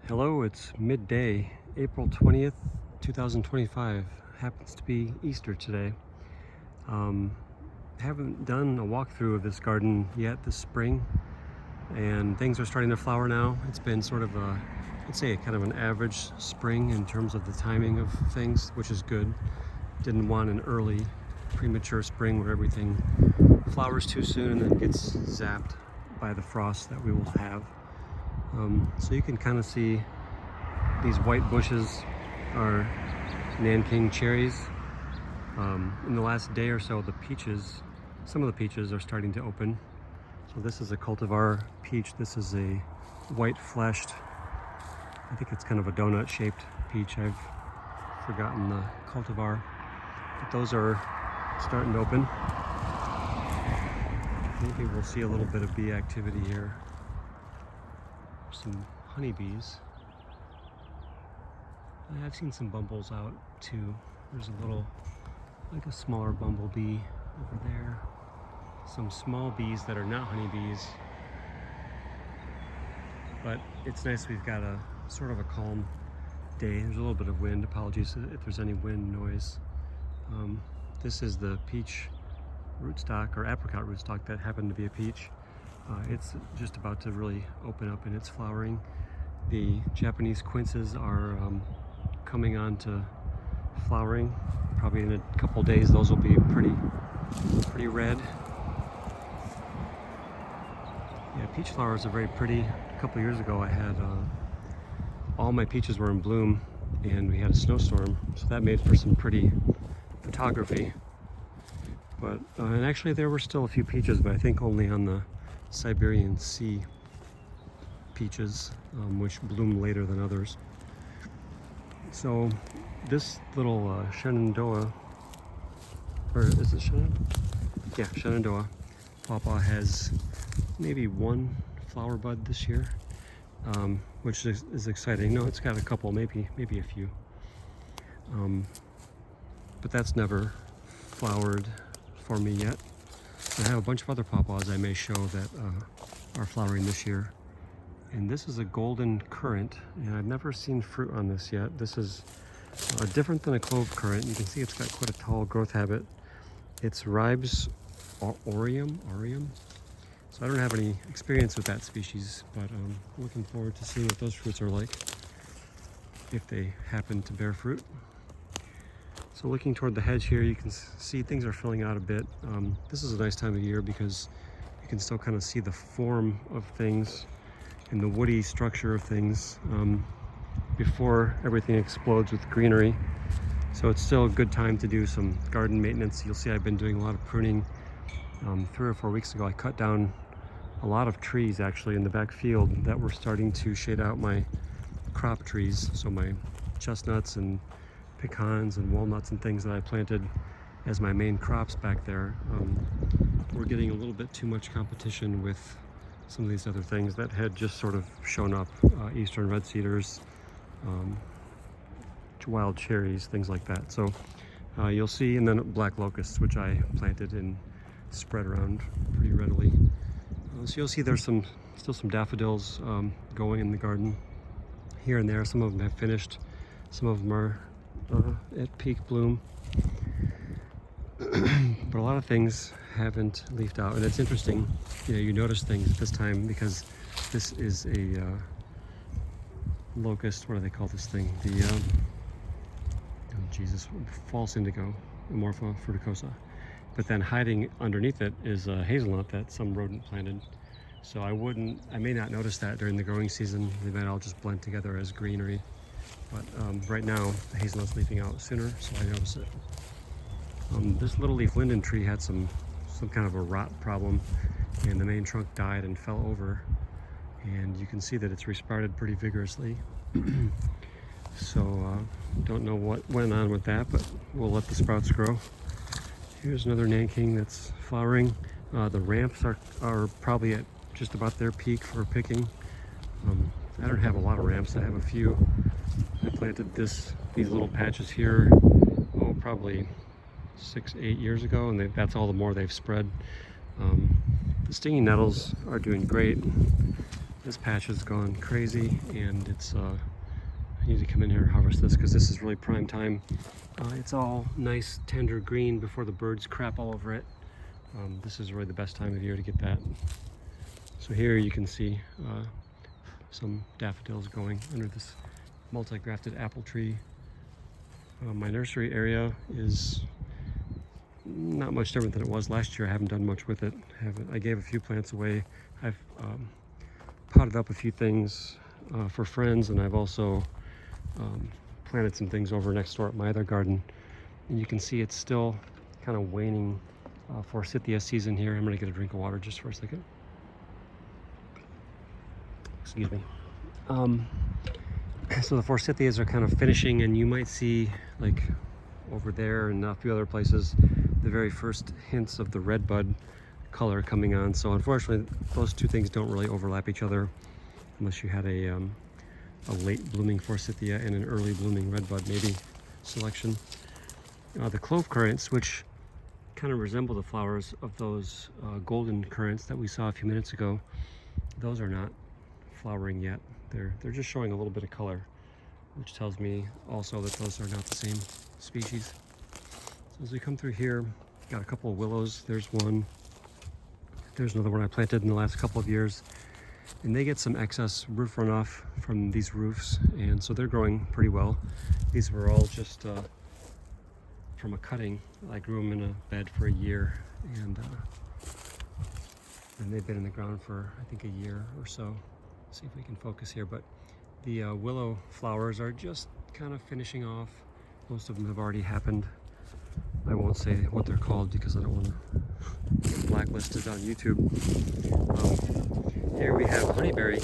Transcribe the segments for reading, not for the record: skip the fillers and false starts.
Hello, it's midday, April 20th, 2025. Happens to be Easter today. Haven't done a walkthrough of this garden yet this spring, and things are starting to flower now. It's been sort of a, let's say, kind of an average spring in terms of the timing of things, which is good. Didn't want an early, premature spring where everything flowers too soon and then gets zapped by the frost that we will have. So you can kind of see these white bushes are Nanking cherries. In the last day or so, the peaches, some of the peaches are starting to open. So this is a cultivar peach. This is a white fleshed, I think it's kind of a donut shaped peach. I've forgotten the cultivar, but those are starting to open. Maybe we'll see a little bit of bee activity here. Some honeybees. I've seen some bumbles out too. There's a little, like a smaller bumblebee over there. Some small bees that are not honeybees. But it's nice we've got a sort of a calm day. There's a little bit of wind. Apologies if there's any wind noise. This is the peach rootstock or apricot rootstock that happened to be a peach. It's just about to really open up in its flowering. The Japanese quinces are coming on to flowering. Probably in a couple days those will be pretty red. Yeah, peach flowers are very pretty. A couple years ago I had all my peaches were in bloom and we had a snowstorm, so that made for some pretty photography. But and actually there were still a few peaches, but I think only on the Siberian Sea peaches, which bloom later than others. So this little Shenandoah, or is it Shenandoah? Yeah, Shenandoah pawpaw has maybe one flower bud this year, which is exciting. No, it's got a couple, maybe a few. But that's never flowered for me yet. I have a bunch of other pawpaws I may show that are flowering this year. And this is a golden currant, and I've never seen fruit on this yet. This is different than a clove currant. You can see it's got quite a tall growth habit. It's Ribes aureum. So I don't have any experience with that species, but I'm looking forward to seeing what those fruits are like, if they happen to bear fruit. So looking toward the hedge here, you can see things are filling out a bit. This is a nice time of year because you can still kind of see the form of things and the woody structure of things before everything explodes with greenery. So it's still a good time to do some garden maintenance. You'll see I've been doing a lot of pruning. 3 or 4 weeks ago I cut down a lot of trees actually in the back field that were starting to shade out my crop trees. So my chestnuts and pecans and walnuts and things that I planted as my main crops back there. We're getting a little bit too much competition with some of these other things that had just sort of shown up. Eastern red cedars, wild cherries, things like that. So you'll see, and then black locusts, which I planted and spread around pretty readily. So you'll see there's still some daffodils going in the garden here and there. Some of them have finished, some of them are at peak bloom. But a lot of things haven't leafed out, and it's interesting, you notice things at this time because this is a locust. What do they call this thing? The false indigo, Amorpha fruticosa. But then hiding underneath it is a hazelnut that some rodent planted. So I may not notice that during the growing season. They might all just blend together as greenery. But right now, the hazelnut's leafing out sooner, so I notice it. This little leaf linden tree had some kind of a rot problem, and the main trunk died and fell over. And you can see that it's resprouted pretty vigorously. So don't know what went on with that, but we'll let the sprouts grow. Here's another Nanking that's flowering. The ramps are probably at just about their peak for picking. I don't have a lot of ramps. I have a few. I planted these little patches here, probably 6-8 years ago, and that's all the more they've spread. The stinging nettles are doing great. This patch has gone crazy, and it's I need to come in here and harvest this because this is really prime time. It's all nice tender green before the birds crap all over it. This is really the best time of year to get that. So here you can see some daffodils going under this multi-grafted apple tree. My nursery area is not much different than it was last year. I haven't done much with it. I gave a few plants away. I've potted up a few things for friends, and I've also planted some things over next door at my other garden. And you can see it's still kind of waning forsythia season here. I'm going to get a drink of water just for a second. Excuse me. So the forsythias are kind of finishing, and you might see, like over there and a few other places, the very first hints of the red bud color coming on. So unfortunately, those two things don't really overlap each other unless you had a late blooming forsythia and an early blooming red bud maybe selection. The clove currants, which kind of resemble the flowers of those golden currants that we saw a few minutes ago, those are not flowering yet. They're just showing a little bit of color, which tells me also that those are not the same species. So as we come through here, got a couple of willows. There's one. There's another one I planted in the last couple of years, and they get some excess roof runoff from these roofs, and so they're growing pretty well. These were all just from a cutting. I grew them in a bed for a year, and they've been in the ground for I think a year or so. See if we can focus here, but the willow flowers are just kind of finishing off. Most of them have already happened. I won't say what they're called because I don't want to get blacklisted on YouTube. Here we have honeyberry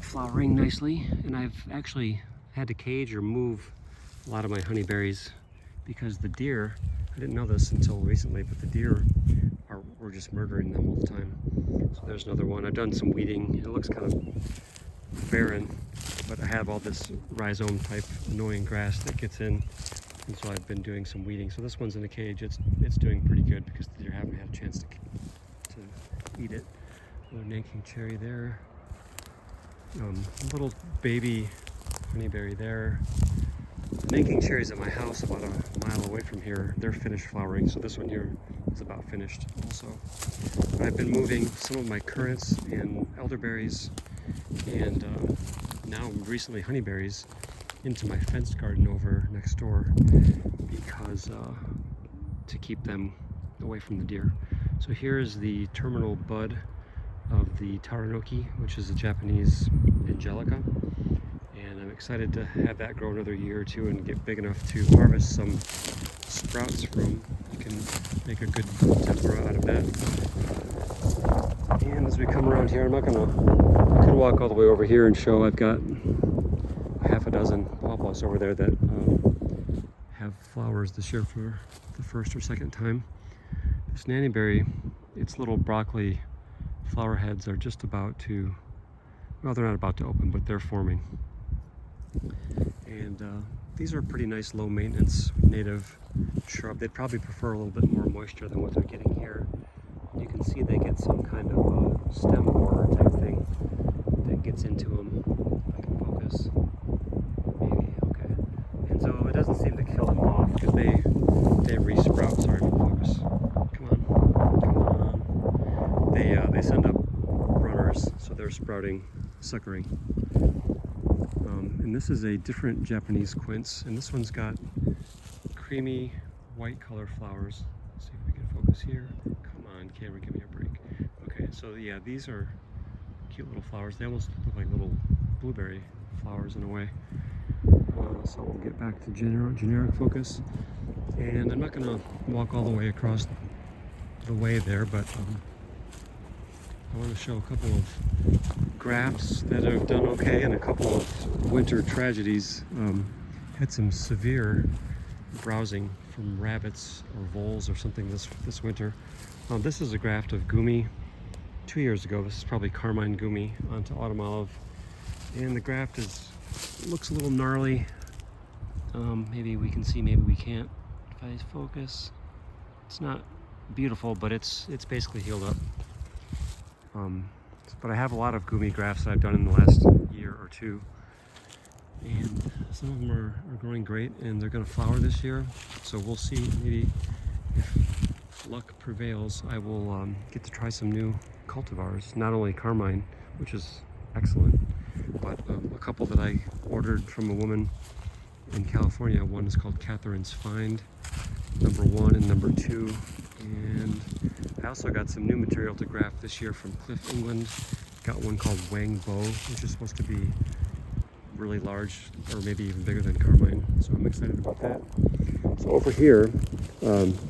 flowering nicely, and I've actually had to cage or move a lot of my honeyberries because the deer, I didn't know this until recently, but the deer were just murdering them all the time. So there's another one. I've done some weeding. It looks kind of barren, but I have all this rhizome type annoying grass that gets in, and so I've been doing some weeding. So this one's in a cage. It's doing pretty good because the deer haven't had a chance to eat it. Another Nanking cherry there. Little baby honeyberry there. The Nanking cherries at my house about a mile away from here, they're finished flowering, so this one here is about finished also. I've been moving some of my currants and elderberries and now recently honeyberries into my fenced garden over next door because to keep them away from the deer. So here is the terminal bud of the Taranoki, which is a Japanese angelica, and I'm excited to have that grow another year or two and get big enough to harvest some sprouts from. You can make a good tempura out of that. And as we come around here, I could walk all the way over here and show I've got half a dozen pawpaws over there that have flowers this year for the first or second time. This nannyberry, its little broccoli flower heads are just about to, well, they're not about to open, but they're forming. And these are pretty nice low maintenance native shrub. They'd probably prefer a little bit more moisture than what they're getting here. You can see they get some kind of stem borer type thing that gets into them. If I can focus. Maybe, okay. And so it doesn't seem to kill them off because they re-sprout. Sorry for focus. Come on. They send up runners, so they're sprouting, suckering. And this is a different Japanese quince, and this one's got creamy white color flowers. Let's see if we can focus here. Come on, camera, give me a break. Okay, so yeah, these are cute little flowers. They almost look like little blueberry flowers in a way. So we'll get back to generic focus. And I'm not going to walk all the way across the way there, but I want to show a couple of grafts that have done okay and a couple of winter tragedies. Had some severe browsing from rabbits or voles or something this winter. This is a graft of gumi 2 years ago. This is probably carmine gumi onto autumn olive, and the graft looks a little gnarly. Maybe we can see, maybe we can't. If I focus, it's not beautiful, but it's basically healed up. But I have a lot of gumi grafts that I've done in the last year or two. And some of them are growing great, and they're going to flower this year. So we'll see. Maybe if luck prevails, I will get to try some new cultivars. Not only carmine, which is excellent, but a couple that I ordered from a woman in California. One is called Catherine's Find, #1 and #2. And I also got some new material to graft this year from Cliff, England. Got one called Wang Bo, which is supposed to be really large, or maybe even bigger than carmine. So I'm excited about that. So over here,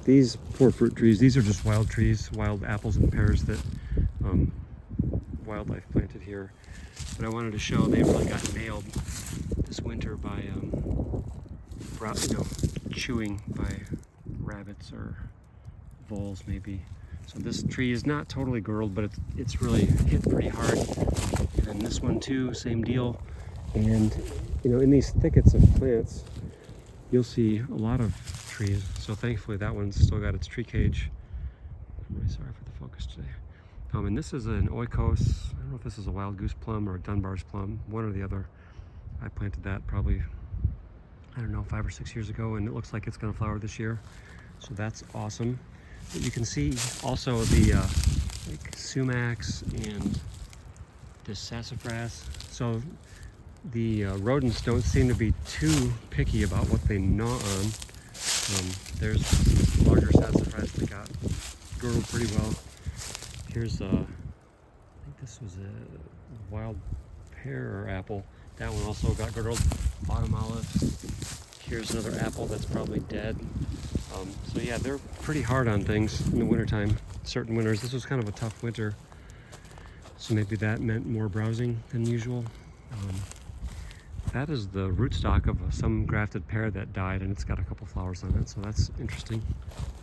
these poor fruit trees, these are just wild trees, wild apples and pears that wildlife planted here. But I wanted to show they really got nailed this winter by, chewing by rabbits or voles maybe. So this tree is not totally girdled, but it's really hit pretty hard. And then this one too, same deal. And in these thickets of plants, you'll see a lot of trees. So thankfully that one's still got its tree cage. I'm really sorry for the focus today. And this is an oikos. I don't know if this is a wild goose plum or a Dunbar's plum, one or the other. I planted that probably, I don't know, 5 or 6 years ago, and it looks like it's going to flower this year. So that's awesome. But you can see also the like sumacs and the sassafras. So the rodents don't seem to be too picky about what they gnaw on. There's some larger sassafras that got girdled pretty well. Here's I think this was a wild pear or apple. That one also got girdled. Autumn olives. Here's another apple that's probably dead. So yeah, they're pretty hard on things in the wintertime. Certain winters. This was kind of a tough winter, so maybe that meant more browsing than usual. That is the rootstock of some grafted pear that died, and it's got a couple flowers on it, so that's interesting.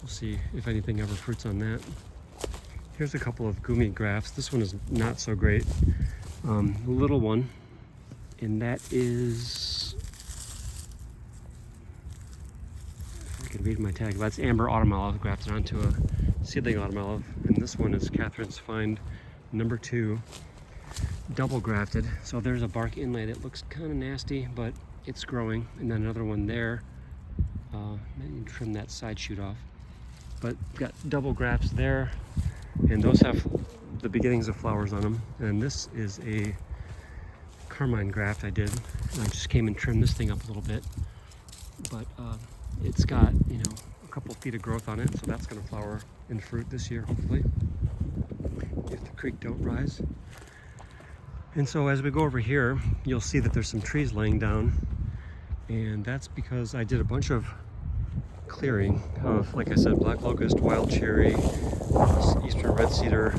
We'll see if anything ever fruits on that. Here's a couple of gumi grafts. This one is not so great. A little one, and that is, I can read my tag. That's amber autumn olive grafted onto a seedling autumn olive, and this one is Catherine's Find #2, double grafted. So there's a bark inlay that looks kind of nasty, but it's growing. And then another one there. Maybe trim that side shoot off. But got double grafts there, and those have the beginnings of flowers on them. And this is a carmine graft I did. I just came and trimmed this thing up a little bit, but it's got a couple feet of growth on it, so that's going to flower and fruit this year hopefully, if the creek don't rise. And so as we go over here, you'll see that there's some trees laying down, and that's because I did a bunch of clearing of, like I said, black locust, wild cherry, eastern red cedar,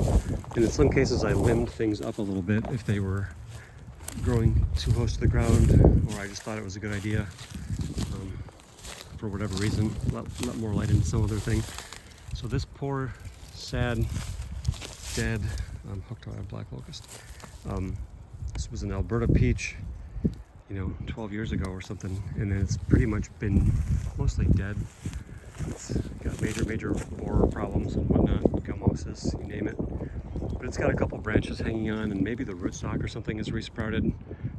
and in some cases I limbed things up a little bit if they were growing too close to the ground, or I just thought it was a good idea for whatever reason, let more light into some other thing. So this poor, sad, dead hooked on a black locust. This was an Alberta peach, 12 years ago or something, and then it's pretty much been mostly dead. It's got major borer problems and whatnot, gummosis, you name it. But it's got a couple branches hanging on, and maybe the rootstock or something is resprouted.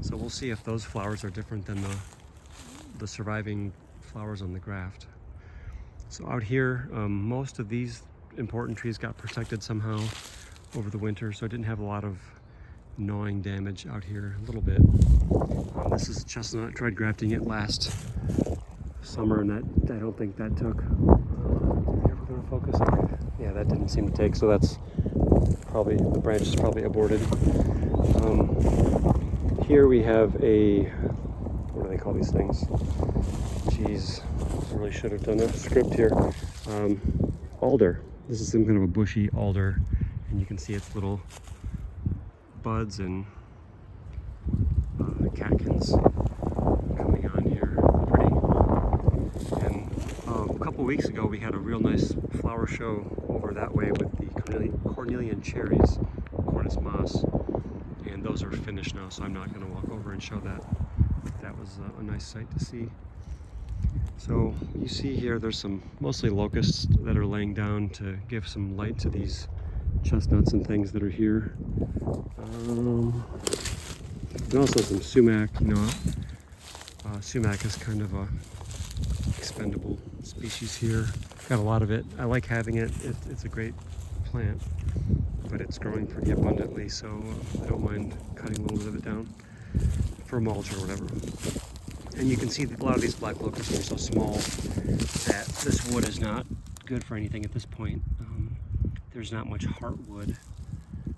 So we'll see if those flowers are different than the surviving flowers on the graft. So out here, most of these important trees got protected somehow over the winter, so I didn't have a lot of gnawing damage out here. A little bit. This is chestnut. Tried grafting it last summer, and I don't think that took. Ever gonna focus? Okay. Yeah, that didn't seem to take. So that's probably, the branch is probably aborted. Here we have a, what do they call these things? Geez, I really should have done a script here. Alder. This is some kind of a bushy alder, and you can see its little buds and catkins coming on here. Pretty. And a couple weeks ago we had a real nice flower show over that way with the cornelian cherries, Cornus moss, and those are finished now, so I'm not going to walk over and show that. That was a nice sight to see. So you see here there's some mostly locusts that are laying down to give some light to these chestnuts and things that are here. And also some sumac. Sumac is kind of a expendable species here. Got a lot of it. I like having it. It's a great plant, but it's growing pretty abundantly, so I don't mind cutting a little bit of it down for mulch or whatever. And you can see that a lot of these black locusts are so small that this wood is not good for anything at this point. There's not much heartwood,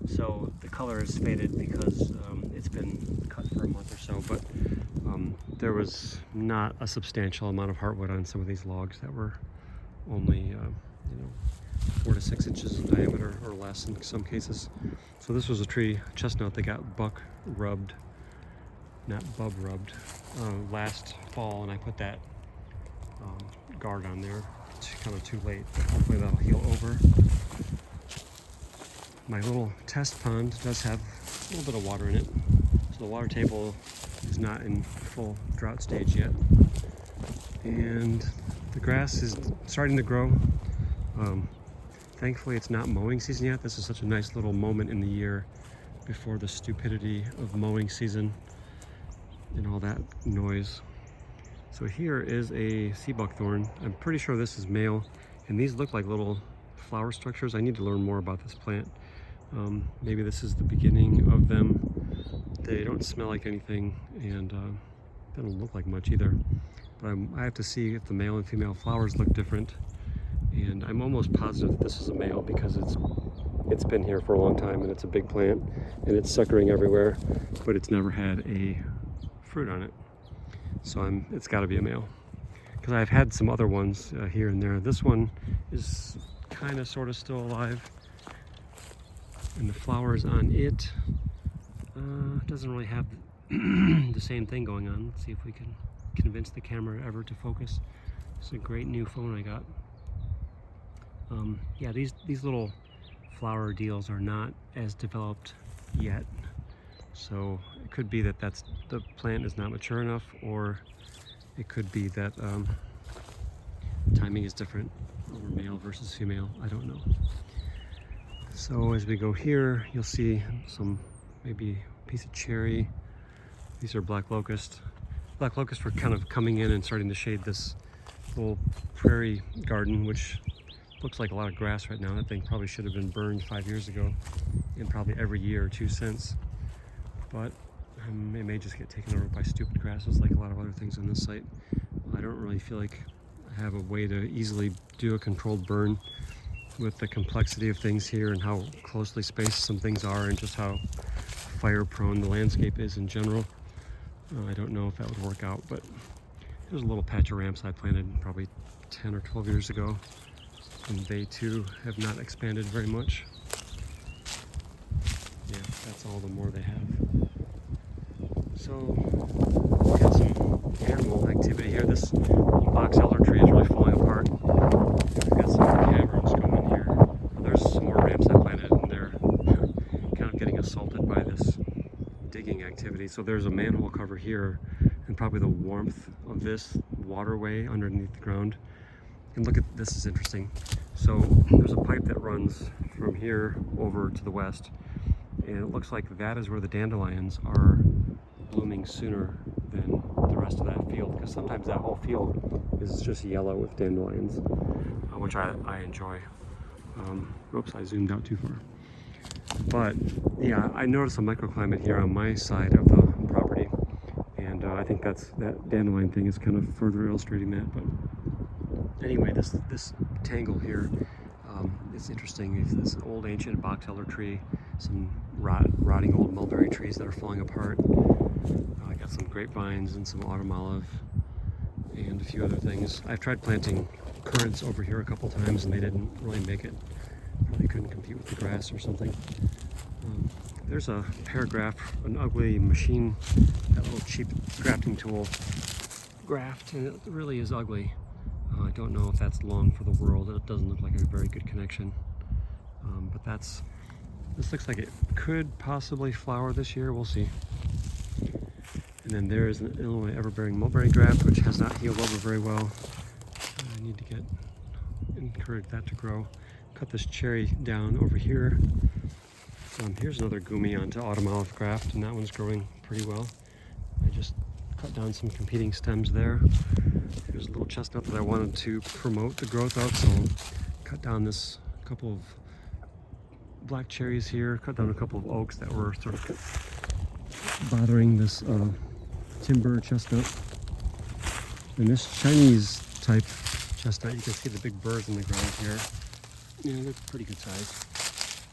so the color is faded because it's been cut for a month or so, but there was not a substantial amount of heartwood on some of these logs that were only 4 to 6 inches in diameter or less in some cases. So this was a tree, chestnut, that got buck rubbed, not bub rubbed, last fall, and I put that guard on there. It's kind of too late, but hopefully that'll heal over. My little test pond does have a little bit of water in it, so the water table is not in full drought stage yet. And the grass is starting to grow. Thankfully it's not mowing season yet. This is such a nice little moment in the year before the stupidity of mowing season and all that noise. So here is a sea buckthorn. I'm pretty sure this is male, and these look like little flower structures. I need to learn more about this plant. Maybe this is the beginning of them. They don't smell like anything, and they don't look like much either. But I have to see if the male and female flowers look different. And I'm almost positive that this is a male because it's been here for a long time, and it's a big plant, and it's suckering everywhere, but it's never had a fruit on it. So it's got to be a male, because I've had some other ones here and there. This one is kind of sort of still alive, and the flowers on it doesn't really have the same thing going on. Let's see if we can convince the camera ever to focus. It's a great new phone I got. Yeah, these little flower deals are not as developed yet, so it could be that the plant is not mature enough, or it could be that timing is different, or male versus female. I don't know. So as we go here, you'll see some, maybe a piece of cherry. These are black locust. Black locusts were kind of coming in and starting to shade this little prairie garden, which looks like a lot of grass right now. That thing probably should have been burned 5 years ago, and probably every year or two since. But it may just get taken over by stupid grasses like a lot of other things on this site. I don't really feel like I have a way to easily do a controlled burn with the complexity of things here and how closely spaced some things are, and just how fire prone the landscape is in general. I don't know if that would work out, but there's a little patch of ramps I planted probably 10 or 12 years ago, and they too have not expanded very much. Yeah, that's all the more they have. So we've got some animal activity here. This box elder tree is really falling apart. We've got some caverns going here. There's some more ramps I planted, and they're kind of getting assaulted by this digging activity. So there's a manhole cover here, and probably the warmth of this waterway underneath the ground. And look at this, is interesting. So there's a pipe that runs from here over to the west, and it looks like that is where the dandelions are blooming sooner than the rest of that field, because sometimes that whole field is just yellow with dandelions, which I enjoy. Oops, I zoomed out too far. But yeah, I noticed a microclimate here on my side of the property, and I think that dandelion thing is kind of further illustrating that. But anyway, this tangle here is interesting. It's this old ancient box elder tree, some rotting old mulberry trees that are falling apart. I got some grapevines and some autumn olive and a few other things. I've tried planting currants over here a couple times, and they didn't really make it. Probably couldn't compete with the grass or something. There's a paragraph, an ugly machine, that little cheap grafting tool graft, and it really is ugly. I don't know if that's long for the world. It doesn't look like a very good connection. But this looks like it could possibly flower this year. We'll see. And then there is an Illinois everbearing mulberry graft, which has not healed over very well. I need to encourage that to grow. cut this cherry down over here. Here's another gumi onto autumn olive graft, and that one's growing pretty well. I just cut down some competing stems there. Here's a little chestnut that I wanted to promote the growth of, so I'll cut down this couple of black cherries here, cut down a couple of oaks that were sort of bothering this timber chestnut. And this Chinese type chestnut, you can see the big burrs in the ground here. Yeah, they're pretty good size.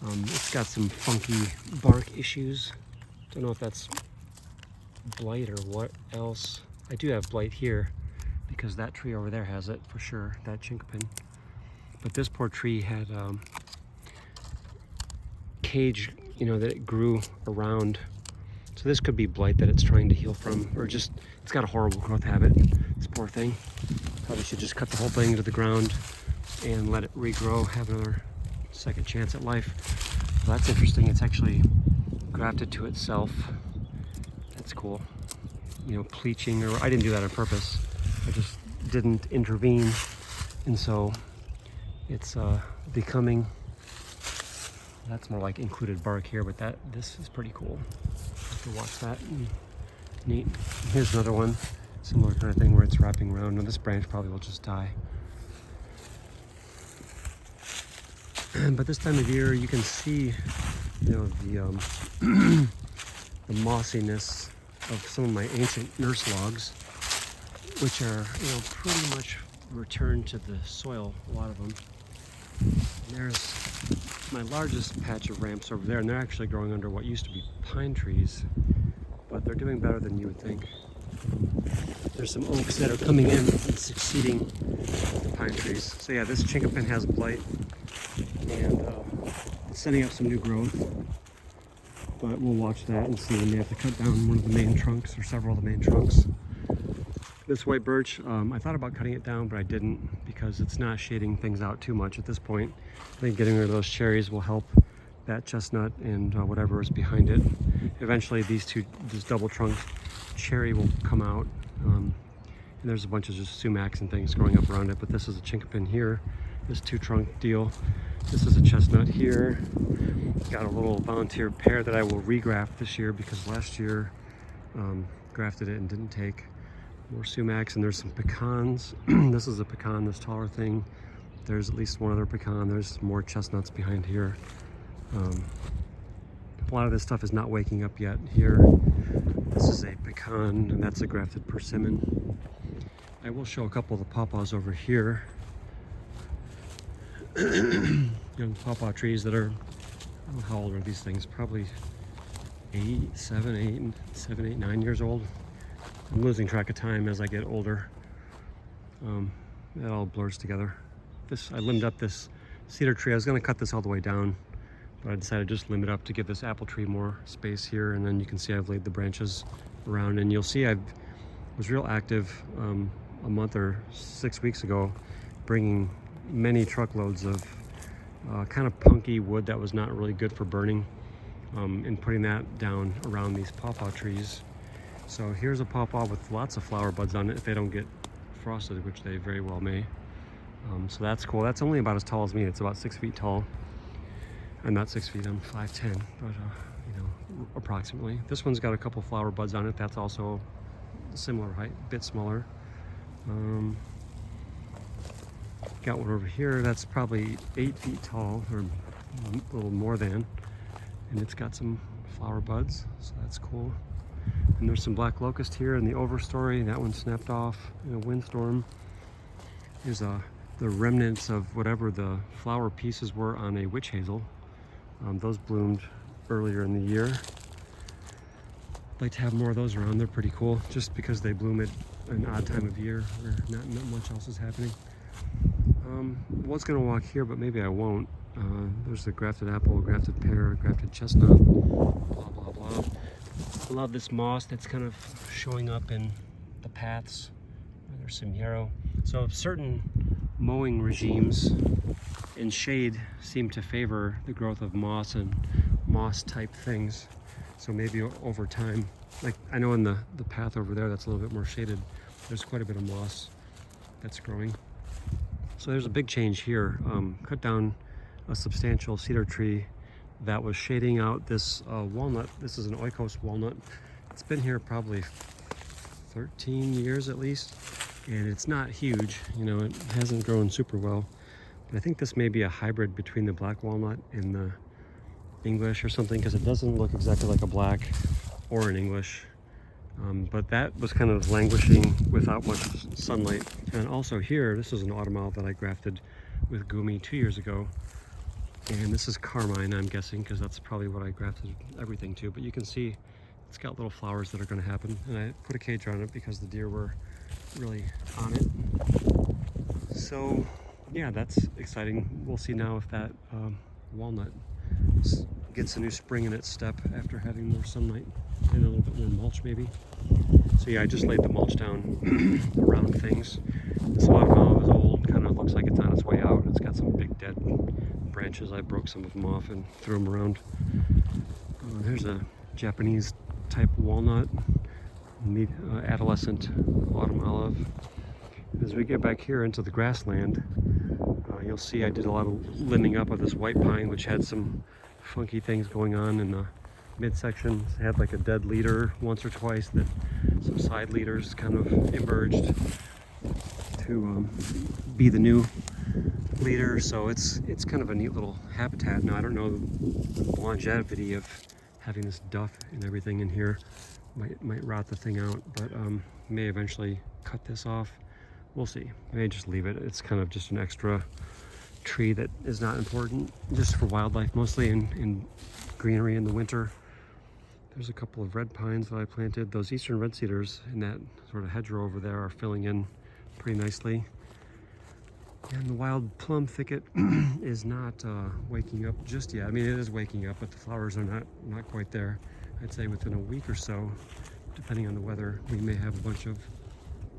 It's got some funky bark issues. Don't know if that's blight or what else. I do have blight here because that tree over there has it for sure, that chinkapin. But this poor tree had cage, you know, that it grew around. So this could be blight that it's trying to heal from, or just it's got a horrible growth habit, this poor thing. Probably should just cut the whole thing to the ground and let it regrow, have another second chance at life. Well, that's interesting. It's actually grafted to itself. That's cool. You know, pleaching, or I didn't do that on purpose. I just didn't intervene, and so it's becoming. That's more like included bark here, but this is pretty cool. Have to watch that. Neat. Here's another one, similar kind of thing where it's wrapping around. Now this branch probably will just die. But this time of year, you can see, you know, the the mossiness of some of my ancient nurse logs, which are, you know, pretty much returned to the soil. A lot of them. And there's my largest patch of ramps over there, and they're actually growing under what used to be pine trees, but they're doing better than you would think. There's some oaks that are coming in and succeeding the pine trees. So yeah, this chinkapin has blight, and it's sending up some new growth, but we'll watch that and see. We may have to cut down one of the main trunks, or several of the main trunks. This white birch, I thought about cutting it down, but I didn't because it's not shading things out too much at this point. I think getting rid of those cherries will help that chestnut and whatever is behind it. Eventually this double trunk cherry will come out, and there's a bunch of just sumacs and things growing up around it, but this is a chinkapin here, this two trunk deal. This is a chestnut here. Got a little volunteer pear that I will regraft this year because last year grafted it and didn't take. More sumacs, and there's some pecans. This is a pecan, this taller thing. There's at least one other pecan. There's more chestnuts behind here. A lot of this stuff is not waking up yet here. This is a pecan, and that's a grafted persimmon. I will show a couple of the pawpaws over here. Young pawpaw trees that are, I don't know how old are these things, probably 7, 8, 9 years old. I'm losing track of time as I get older. It all blurs together. I limbed up this cedar tree. I was going to cut this all the way down, but I decided to just limb it up to give this apple tree more space here. And then you can see I've laid the branches around, and you'll see I was real active a month or 6 weeks ago, bringing many truckloads of kind of punky wood that was not really good for burning, and putting that down around these pawpaw trees. So here's a pawpaw with lots of flower buds on it if they don't get frosted, which they very well may. So that's cool. That's only about as tall as me. It's about 6 feet tall. I'm not 6 feet, I'm 5'10", but you know, approximately. This one's got a couple flower buds on it. That's also a similar height, a bit smaller. Got one over here that's probably 8 feet tall, or a little more than, and it's got some flower buds, so that's cool. And there's some black locust here in the overstory. That one snapped off in a windstorm. Here's the remnants of whatever the flower pieces were on a witch hazel. Those bloomed earlier in the year. I'd like to have more of those around. They're pretty cool, just because they bloom at an odd time of year where not much else is happening. Was gonna walk here, but maybe I won't. There's the grafted apple, grafted pear, grafted chestnut, blah, blah, blah. I love this moss that's kind of showing up in the paths. There's some yarrow. So certain mowing regimes in shade seem to favor the growth of moss and moss type things. So maybe over time, like I know in the path over there that's a little bit more shaded, there's quite a bit of moss that's growing. So there's a big change here. Cut down a substantial cedar tree that was shading out this walnut. This is an oikos walnut. It's been here probably 13 years at least, and it's not huge. You know, it hasn't grown super well. But I think this may be a hybrid between the black walnut and the English or something, because it doesn't look exactly like a black or an English. But that was kind of languishing without much sunlight. And also here, this is an autumn olive that I grafted with Gumi 2 years ago. And this is carmine, I'm guessing, because that's probably what I grafted everything to. But you can see it's got little flowers that are going to happen. And I put a cage around it because the deer were really on it. So yeah, that's exciting. We'll see now if that walnut gets a new spring in its step after having more sunlight and a little bit more mulch maybe. So yeah, I just laid the mulch down around things. This autumn olive is old, kind of looks like it's on its way out. It's got some big dead branches. I broke some of them off and threw them around. There's a Japanese type walnut, adolescent autumn olive. As we get back here into the grassland, you'll see I did a lot of limbing up of this white pine, which had some funky things going on in the midsection. It had like a dead leader once or twice, that some side leaders kind of emerged to be the new leader. So it's kind of a neat little habitat. Now I don't know the longevity of having this duff and everything in here. Might rot the thing out, but may eventually cut this off. We'll see. I may just leave it. It's kind of just an extra tree that is not important, just for wildlife mostly, and greenery in the winter. There's a couple of red pines that I planted. Those eastern red cedars in that sort of hedgerow over there are filling in pretty nicely. And the wild plum thicket is not waking up just yet. I mean, it is waking up, but the flowers are not quite there. I'd say within a week or so, depending on the weather, we may have a bunch of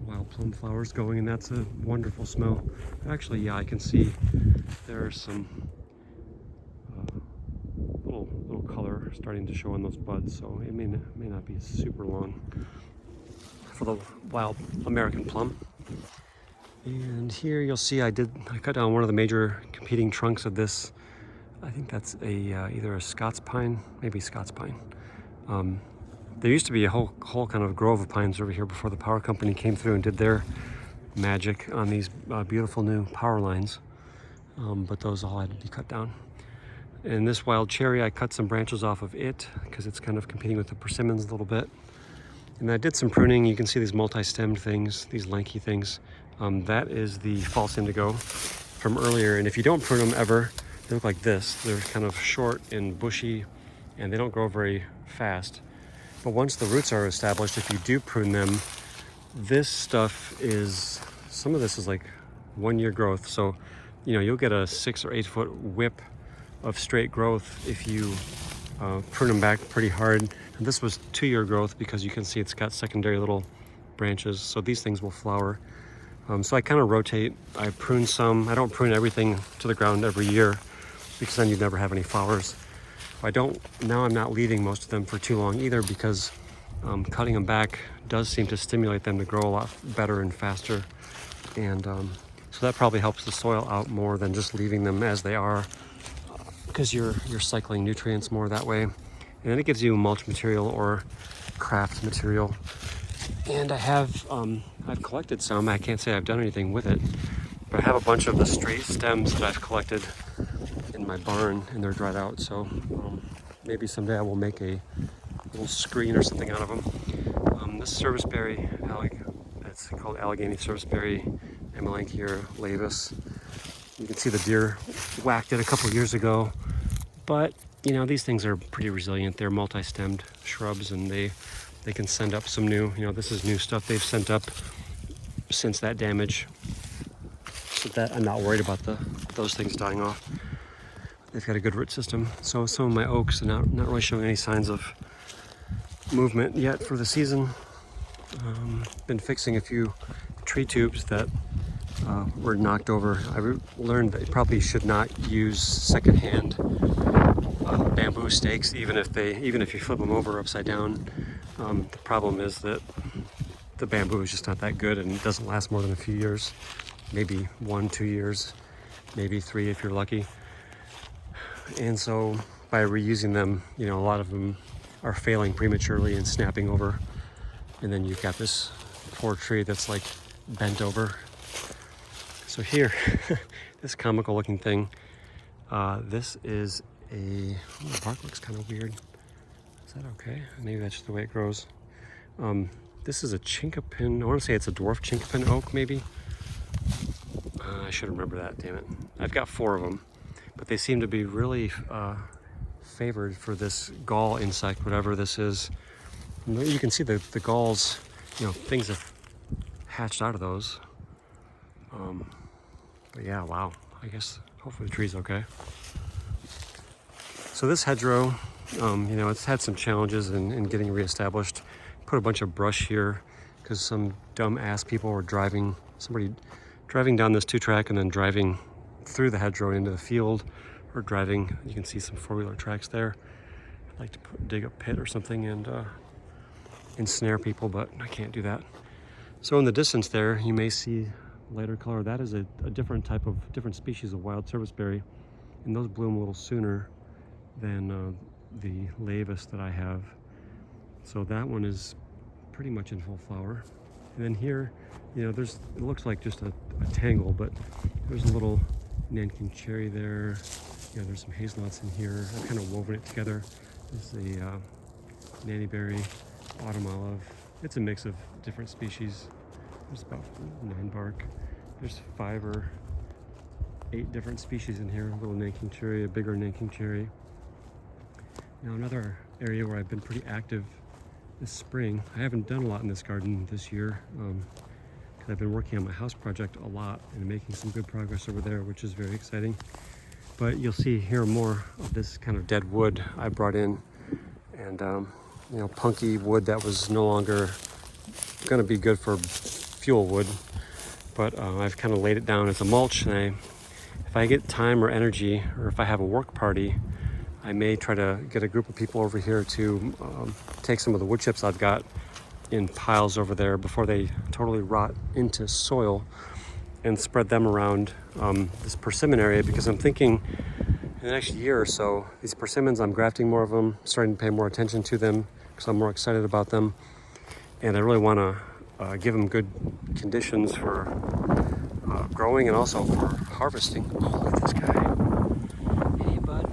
wild plum flowers going, and that's a wonderful smell. Actually, yeah, I can see there are some little color starting to show on those buds, so it may not be super long for the wild American plum. And here you'll see I cut down one of the major competing trunks of this. I think that's either a Scots pine, maybe Scots pine. There used to be a whole kind of grove of pines over here before the power company came through and did their magic on these beautiful new power lines. But those all had to be cut down. And this wild cherry, I cut some branches off of it because it's kind of competing with the persimmons a little bit. And I did some pruning. You can see these multi-stemmed things, these lanky things. That is the false indigo from earlier. And if you don't prune them ever, they look like this. They're kind of short and bushy, and they don't grow very fast. But once the roots are established, if you do prune them, this stuff is, some of this is like 1 year growth. So, you know, you'll get a 6 or 8 foot whip of straight growth if you prune them back pretty hard. And this was 2 year growth because you can see it's got secondary little branches. So these things will flower. So I kind of rotate. I prune some. I don't prune everything to the ground every year because then you'd never have any flowers. Now I'm not leaving most of them for too long either, because cutting them back does seem to stimulate them to grow a lot better and faster. And so that probably helps the soil out more than just leaving them as they are, because you're cycling nutrients more that way. And then it gives you mulch material or craft material. And I've collected some. I can't say I've done anything with it, but I have a bunch of the straight stems that I've collected in my barn, and they're dried out. So maybe someday I will make a little screen or something out of them. This serviceberry, it's called Allegheny serviceberry, Amelanchier laevis. You can see the deer whacked it a couple years ago, but you know, these things are pretty resilient. They're multi-stemmed shrubs, and they can send up some new, you know, this is new stuff they've sent up since that damage, so that I'm not worried about those things dying off. They've got a good root system. So some of my oaks are not really showing any signs of movement yet for the season. Been fixing a few tree tubes that were knocked over. I learned that you probably should not use secondhand bamboo stakes, even if you flip them over upside down. The problem is that the bamboo is just not that good, and it doesn't last more than a few years, maybe 1-2 years, maybe 3 if you're lucky. and so by reusing them, you know, a lot of them are failing prematurely and snapping over. And then you've got this poor tree that's like bent over. So here, this comical looking thing, this is the bark looks kind of weird. Is that okay? Maybe that's just the way it grows. This is a chinkapin. I want to say it's a dwarf chinkapin oak, maybe. I should remember that, damn it. I've got 4 of them, but they seem to be really favored for this gall insect, whatever this is. You can see the galls, you know, things have hatched out of those. But yeah, wow. I guess hopefully the tree's okay. So this hedgerow, you know, it's had some challenges in getting reestablished. Put a bunch of brush here because some dumb ass people were driving down this 2-track and then driving through the hedgerow into the field, or driving. You can see some 4-wheeler tracks there. I'd like to dig a pit or something and ensnare people, but I can't do that. So in the distance there, you may see lighter color. That is a different species of wild serviceberry, and those bloom a little sooner than the lavis that I have. So that one is pretty much in full flower. And then here, you know, it looks like just a tangle, but there's a little Nanking cherry there. You know, there's some hazelnuts in here. I've kind of woven it together. This is a nannyberry, autumn olive. It's a mix of different species. There's about 9 bark. There's 5 or 8 different species in here. A little Nanking cherry, a bigger Nanking cherry. Now another area where I've been pretty active this spring. I haven't done a lot in this garden this year because I've been working on my house project a lot and making some good progress over there, which is very exciting. But you'll see here more of this kind of dead wood I brought in, and you know, punky wood that was no longer going to be good for fuel wood. But I've kind of laid it down as a mulch, and if I get time or energy, or if I have a work party, I may try to get a group of people over here to take some of the wood chips I've got in piles over there before they totally rot into soil, and spread them around this persimmon area, because I'm thinking in the next year or so, these persimmons, I'm grafting more of them, starting to pay more attention to them because I'm more excited about them, and I really want to give them good conditions for growing and also for harvesting. Oh, look at this guy. Hey, bud.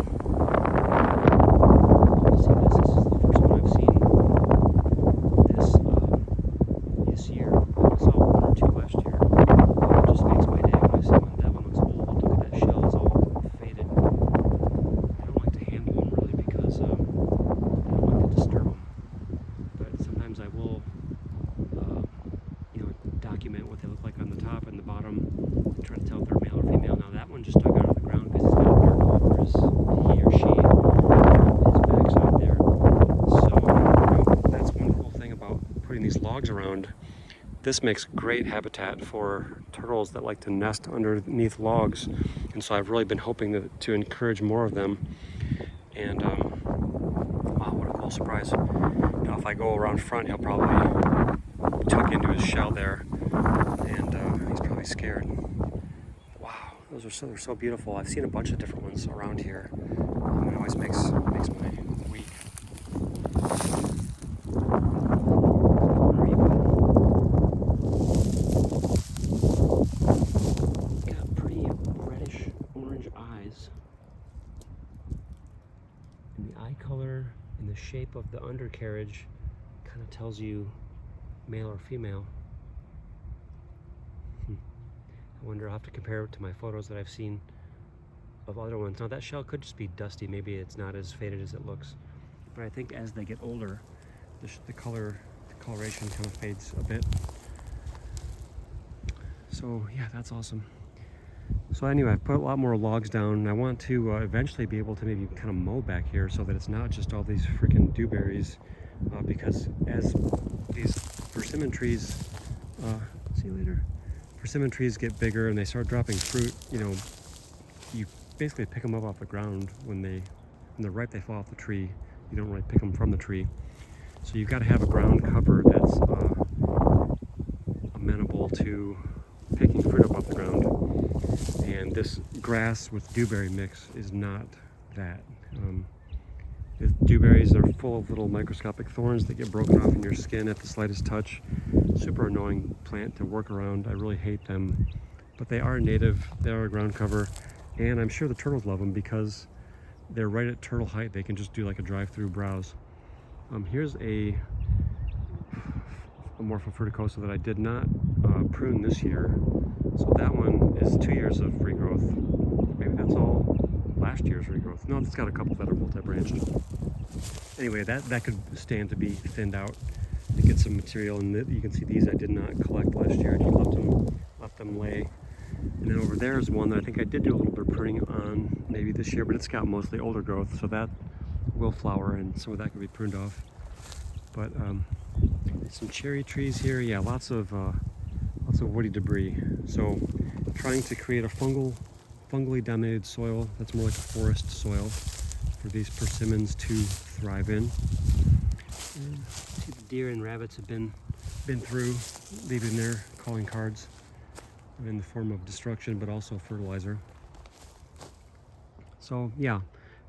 See this? This is the first one I've seen this year. I saw 1 or 2 last year. It just makes my day when I see one. That one looks old. Look at that shell, it's all faded. I don't like to handle them really because I don't like to disturb them. But sometimes I will, you know, document what they look like on the top and the bottom, and try to tell if they're male or female. Now that one just dug out of the ground because he's got a dirt all over he or she, his backside there. So that's one cool thing about putting these logs around. This makes great habitat for turtles that like to nest underneath logs, and so I've really been hoping to encourage more of them. And wow, what a cool surprise. Now if I go around front, he'll probably tuck into his shell there, and he's probably scared. Wow, they're so beautiful. I've seen a bunch of different ones around here. It always makes my week. Got pretty reddish orange eyes, and the eye color and the shape of the undercarriage kind of tells you male or female. I wonder, I'll have to compare it to my photos that I've seen of other ones. Now that shell could just be dusty, maybe it's not as faded as it looks. But I think as they get older, the coloration kind of fades a bit. So yeah, that's awesome. So anyway, I've put a lot more logs down. I want to eventually be able to maybe kind of mow back here so that it's not just all these freaking dewberries, because as these persimmon trees, see you later. Persimmon trees get bigger and they start dropping fruit, you know, you basically pick them up off the ground when they're ripe. They fall off the tree. You don't really pick them from the tree. So you've got to have a ground cover that's amenable to picking fruit up off the ground. And this grass with dewberry mix is not that. The dewberries are full of little microscopic thorns that get broken off in your skin at the slightest touch. Super annoying plant to work around. I really hate them, but they are native, they are a ground cover, and I'm sure the turtles love them because they're right at turtle height. They can just do like a drive-through browse. Here's a Morpho fruticosa that I did not prune this year. So that one is 2 years of regrowth. Maybe that's all last year's regrowth. No, it's got a couple that are multi-branched. Anyway, that could stand to be thinned out and get some material. And you can see these I did not collect last year. I just left them lay. And then over there is one that I think I did do a little bit of pruning on maybe this year, but it's got mostly older growth, so that will flower and some of that can be pruned off. But some cherry trees here. Yeah, lots of woody debris. So trying to create a fungally dominated soil that's more like a forest soil for these persimmons to thrive in. And see, the deer and rabbits have been through, leaving their calling cards in the form of destruction, but also fertilizer. So yeah,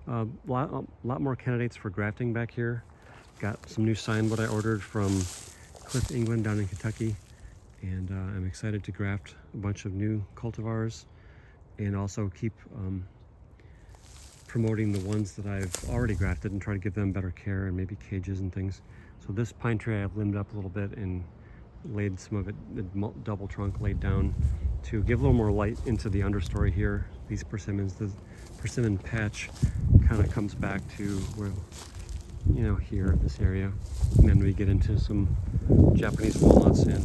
a lot more candidates for grafting back here. Got some new signwood I ordered from Cliff, England, down in Kentucky, and I'm excited to graft a bunch of new cultivars and also keep promoting the ones that I've already grafted and try to give them better care and maybe cages and things. So this pine tree I've limbed up a little bit and laid some of it, the double trunk laid down to give a little more light into the understory here. These persimmons, the persimmon patch kind of comes back to where, you know, here, this area. And then we get into some Japanese walnuts and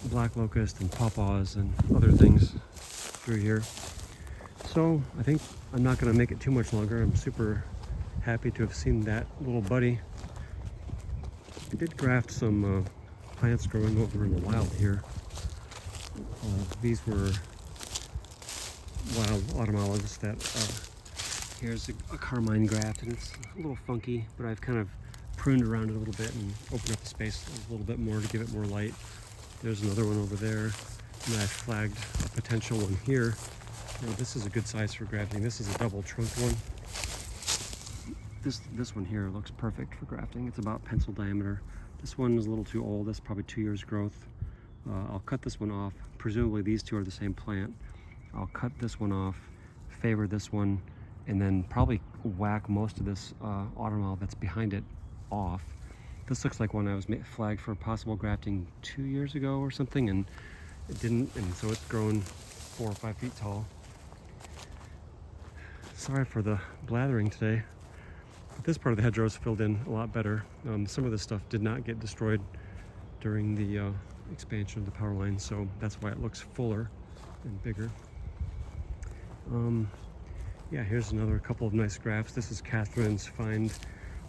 black locust and pawpaws and other things through here. So I think I'm not going to make it too much longer. I'm super happy to have seen that little buddy. I did graft some plants growing over in the wild here. These were wild autumn olives that here's a carmine graft, and it's a little funky, but I've kind of pruned around it a little bit and opened up the space a little bit more to give it more light. There's another one over there, and I flagged a potential one here. Now, this is a good size for grafting. This is a double trunk one. This one here looks perfect for grafting. It's about pencil diameter. This one is a little too old. That's probably 2 years growth. I'll cut this one off. Presumably these two are the same plant. I'll cut this one off, favor this one, and then probably whack most of this autumn olive that's behind it off. This looks like one I was flagged for possible grafting 2 years ago or something, and it didn't, and so it's grown 4 or 5 feet tall. Sorry for the blathering today. But this part of the hedgerow is filled in a lot better. Some of this stuff did not get destroyed during the expansion of the power line, so that's why it looks fuller and bigger. Yeah, here's another couple of nice grafts. This is Catherine's find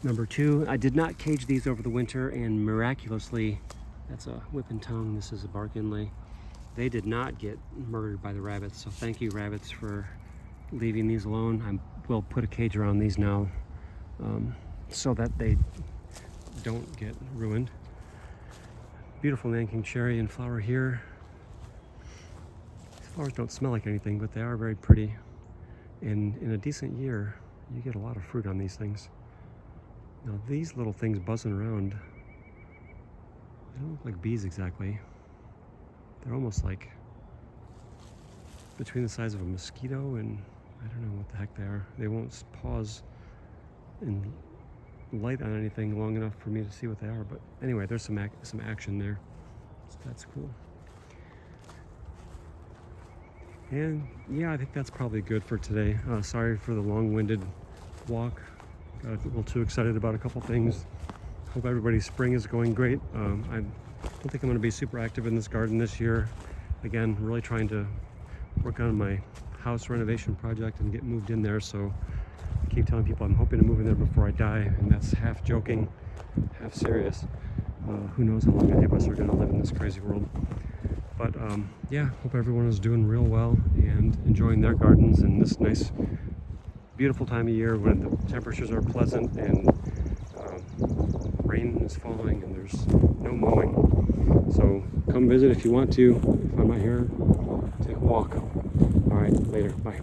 number 2. I did not cage these over the winter, and miraculously, that's a whip and tongue. This is a bark inlay. They did not get murdered by the rabbits, so thank you, rabbits, for leaving these alone. I will put a cage around these now so that they don't get ruined. Beautiful Nanking cherry in flower here. These flowers don't smell like anything, but they are very pretty. And in a decent year, you get a lot of fruit on these things. Now these little things buzzing around, they don't look like bees exactly. They're almost like between the size of a mosquito and I don't know what the heck they are. They won't pause and light on anything long enough for me to see what they are. But anyway, there's some action there. So that's cool. And yeah, I think that's probably good for today. Sorry for the long-winded walk. Got a little too excited about a couple things. Hope everybody's spring is going great. I don't think I'm going to be super active in this garden this year. Again, really trying to work on my house renovation project and get moved in there. So I keep telling people I'm hoping to move in there before I die, and that's half joking, half serious. Who knows how long any of us are going to live in this crazy world. But yeah, hope everyone is doing real well and enjoying their gardens in this nice, beautiful time of year when the temperatures are pleasant and rain is falling and there's no mowing. So come visit if you want to. If I'm not here, take a walk. All right. right, later. Bye.